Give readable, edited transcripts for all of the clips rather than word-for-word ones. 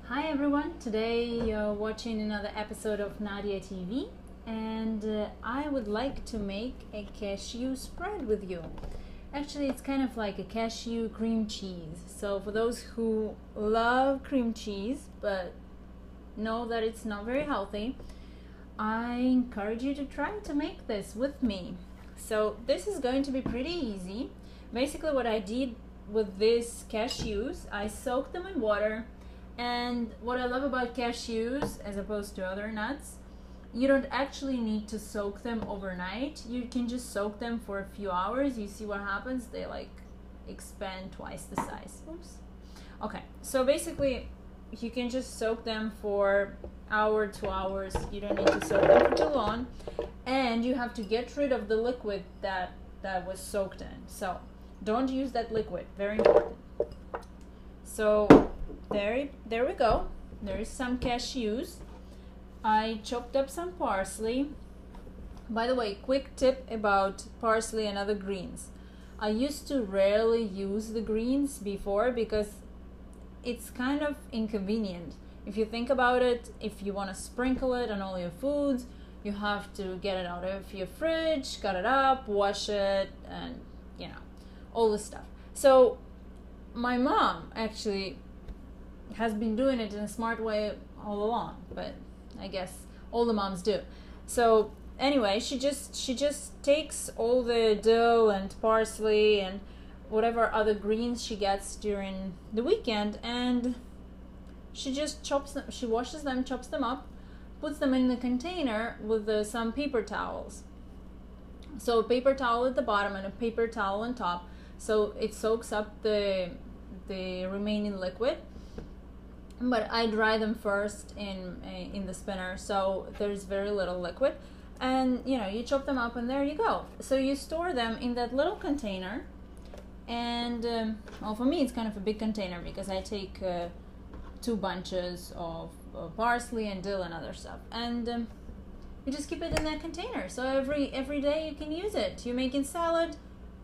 Hi everyone, today you're watching another episode of Nadia TV and I would like to make a cashew spread with you. Actually, it's kind of like a cashew cream cheese. So for those who love cream cheese but know that it's not very healthy, I encourage you to try to make this with me. So this is going to be pretty easy. Basically what I did with these cashews, I soaked them in water. And what I love about cashews, as opposed to other nuts, you don't actually need to soak them overnight. You can just soak them for a few hours. You see what happens? They like expand twice the size. Oops. Okay, so basically you can just soak them for hour, 2 hours. You don't need to soak them for too long. And you have to get rid of the liquid that was soaked in. So don't use that liquid, very important. So there we go. There's some cashews. I chopped up some parsley. By the way, quick tip about parsley and other greens. I used to rarely use the greens before because it's kind of inconvenient. If you think about it, if you want to sprinkle it on all your foods, you have to get it out of your fridge, cut it up, wash it, and all this stuff. So my mom actually has been doing it in a smart way all along, but I guess all the moms do. So anyway, she just takes all the dill and parsley and whatever other greens she gets during the weekend, and she just chops them. She washes them, chops them up, puts them in the container with some paper towels. So a paper towel at the bottom and a paper towel on top, so it soaks up the remaining liquid. But I dry them first in the spinner, so there's very little liquid, and you chop them up and there you go. So you store them in that little container, and well, for me it's kind of a big container because I take 2 bunches of parsley and dill and other stuff, and you just keep it in that container. So every day you can use it. You're making salad,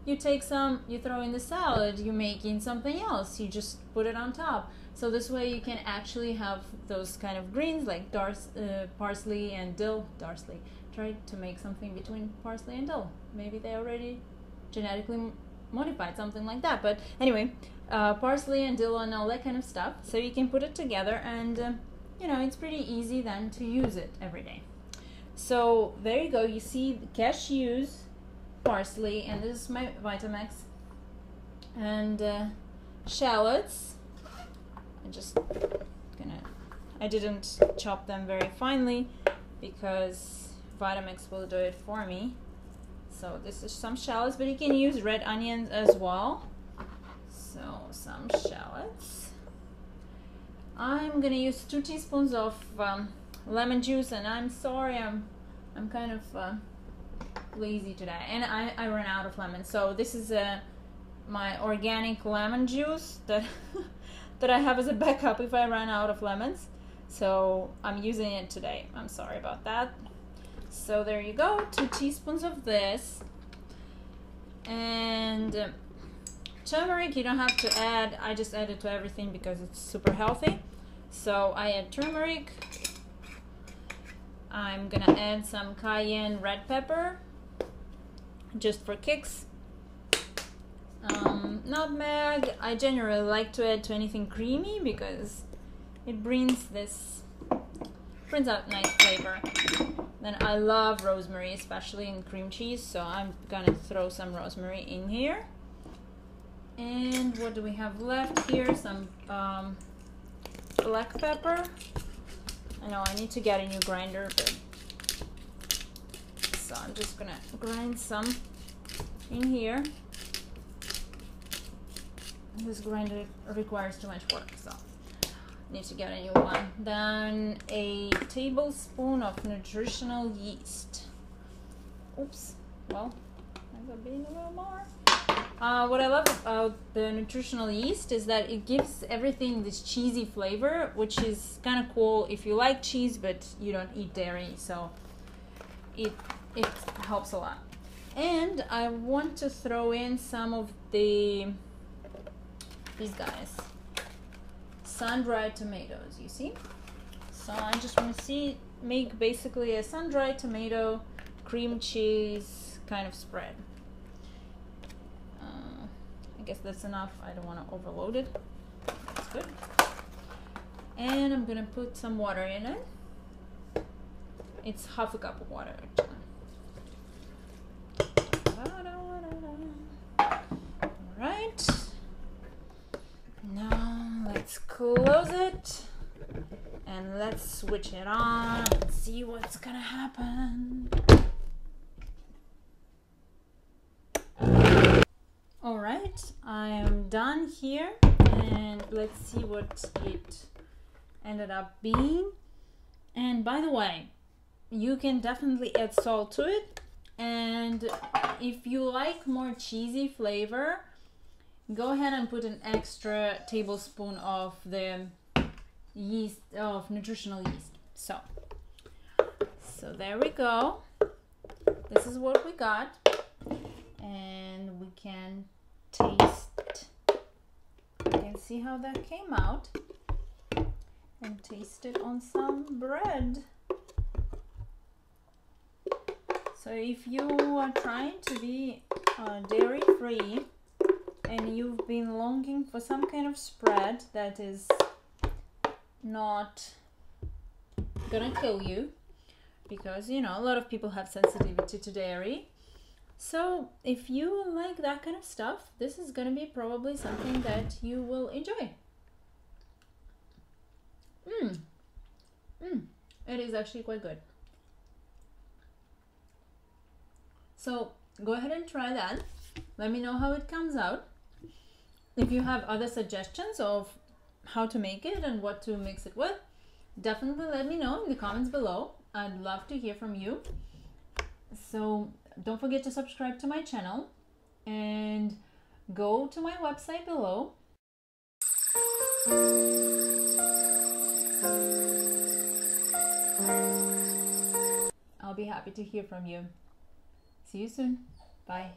you take some, you throw in the salad. You're making something else, you just put it on top. So this way you can actually have those kind of greens like parsley and dill. Try to make something between parsley and dill. Maybe they already genetically modified something like that. But anyway, parsley and dill and all that kind of stuff. So you can put it together, and it's pretty easy then to use it every day. So there you go. You see the cashews, parsley, and this is my Vitamix, and shallots. I didn't chop them very finely because Vitamix will do it for me. So this is some shallots, but you can use red onions as well. So some shallots. I'm gonna use 2 teaspoons of lemon juice, and I'm sorry, I'm kind of lazy today, and I ran out of lemon. So this is my organic lemon juice that that I have as a backup if I run out of lemons. So I'm using it today. I'm sorry about that. So there you go, 2 teaspoons of this. And turmeric you don't have to add. I just add it to everything because it's super healthy. So I add turmeric. I'm gonna add some cayenne red pepper just for kicks. Nutmeg, I generally like to add to anything creamy because it brings out nice flavor. Then I love rosemary, especially in cream cheese, so I'm gonna throw some rosemary in here. And what do we have left here? Some black pepper. I know I need to get a new grinder, but so I'm just gonna grind some in here. This grinder requires too much work, so I need to get a new one. Then a tablespoon of nutritional yeast. Oops, well, ends up being a little more. What I love about the nutritional yeast is that it gives everything this cheesy flavor, which is kind of cool if you like cheese but you don't eat dairy, so it helps a lot. And I want to throw in some of these guys. sun-dried tomatoes, you see? So I just want to make basically a sun-dried tomato cream cheese kind of spread. I guess that's enough. I don't want to overload it. That's good. And I'm gonna put some water in it. It's half a cup of water actually. Alright. Now let's close it and let's switch it on and see what's gonna happen. Alright, I am done here and let's see what it ended up being. And by the way, you can definitely add salt to it, and if you like more cheesy flavor, go ahead and put an extra tablespoon of the yeast, of nutritional yeast. So there we go. This is what we got, and we can taste. You can see how that came out, and taste it on some bread. So if you are trying to be dairy free and you've been longing for some kind of spread that is not gonna kill you, because you know a lot of people have sensitivity to dairy, so if you like that kind of stuff, this is gonna be probably something that you will enjoy. It is actually quite good. So go ahead and try that. Let me know how it comes out. If you have other suggestions of how to make it and what to mix it with, definitely let me know in the comments below. I'd love to hear from you. So don't forget to subscribe to my channel and go to my website below. I'll be happy to hear from you. See you soon. Bye.